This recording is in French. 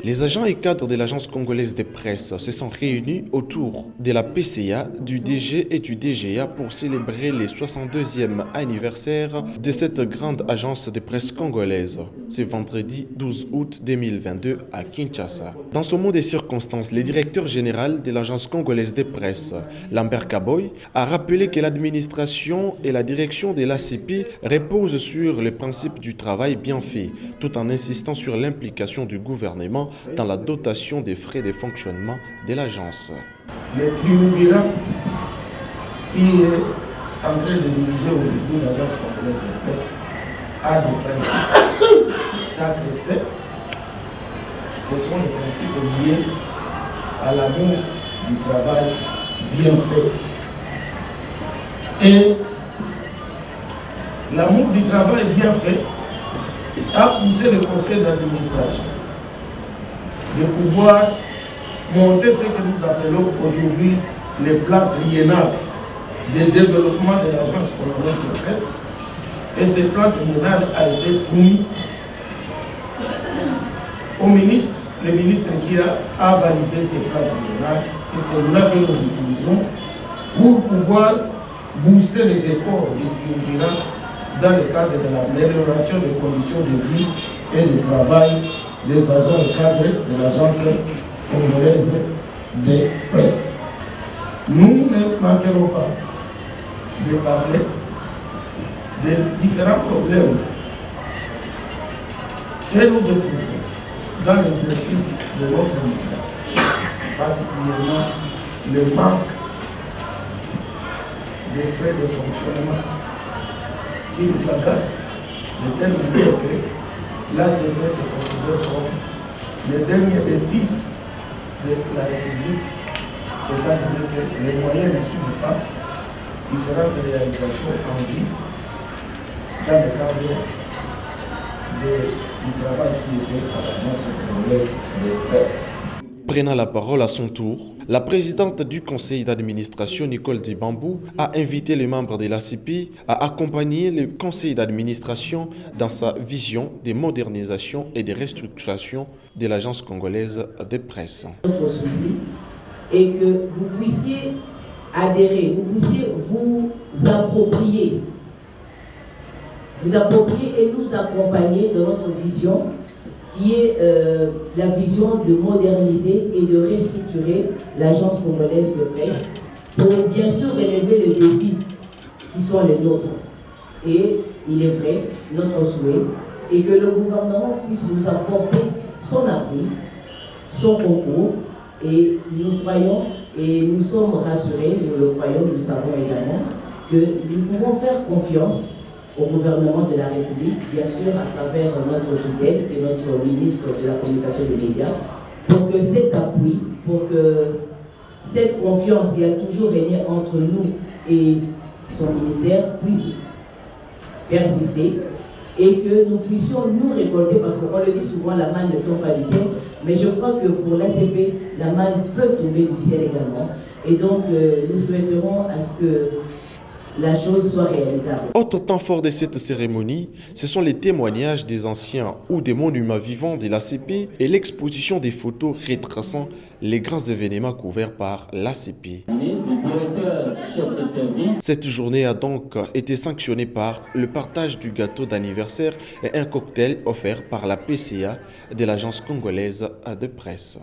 Les agents et cadres de l'Agence congolaise de presse se sont réunis autour de la PCA, du DG et du DGA pour célébrer les 62e anniversaire de cette grande agence de presse congolaise. C'est vendredi 12 août 2022 à Kinshasa. Dans ce monde des circonstances, le directeur général de l'Agence congolaise de presse, Lambert Kaboy, a rappelé que l'administration et la direction de l'ACP reposent sur le principe du travail bien fait, tout en insistant sur l'implication du gouvernement dans la dotation des frais de fonctionnement de l'agence. Le triumvirat qui est en train de diriger aujourd'hui l'Agence congolaise de presse a des principes sacrés. Ce sont les principes liés à l'amour du travail bien fait. Et l'amour du travail bien fait a poussé le conseil d'administration de pouvoir monter ce que nous appelons aujourd'hui les plans triennal de développement de l'agence congolaise de presse. Et ce plan triennal a été soumis au ministre, le ministre qui a validé ce plan triennal. C'est celui-là que nous utilisons pour pouvoir booster les efforts du triumvirat dans le cadre de l'amélioration des conditions de vie et de travail des agents et cadres de l'agence congolaise de presse. Nous ne manquerons pas de parler des différents problèmes que nous éprouvons dans l'exercice de notre métier, particulièrement le manque de frais de fonctionnement qui nous agace de telle manière que l'ACP se considère comme le dernier des fils de la République, étant donné que les moyens ne suivent pas différentes réalisations en vie dans le cadre du travail qui est fait par l'Agence congolaise de presse. Prenant la parole à son tour, la présidente du conseil d'administration, Nicole Dibambou, a invité les membres de l'ACP à accompagner le conseil d'administration dans sa vision de modernisation et de restructuration de l'agence congolaise de presse. Notre souci est que vous puissiez adhérer, vous puissiez vous approprier et nous accompagner dans notre vision qui est la vision de moderniser et de restructurer l'agence congolaise de presse pour bien sûr relever les défis qui sont les nôtres. Et il est vrai, notre souhait est que le gouvernement puisse nous apporter son appui, son concours, et nous croyons et nous sommes rassurés, nous le croyons, nous savons également que nous pouvons faire confiance au gouvernement de la République, bien sûr à travers notre tutelle et notre ministre de la Communication et des Médias, pour que cet appui, pour que cette confiance qui a toujours régné entre nous et son ministère puisse persister et que nous puissions nous récolter, parce qu'on le dit souvent, la manne ne tombe pas du ciel, mais je crois que pour l'ACP, la manne peut tomber du ciel également. Et donc, nous souhaiterons à ce que la chose soit réalisable. Autre temps fort de cette cérémonie, ce sont les témoignages des anciens ou des monuments vivants de l'ACP et l'exposition des photos retraçant les grands événements couverts par l'ACP. Cette journée a donc été sanctionnée par le partage du gâteau d'anniversaire et un cocktail offert par la PCA de l'Agence congolaise de presse.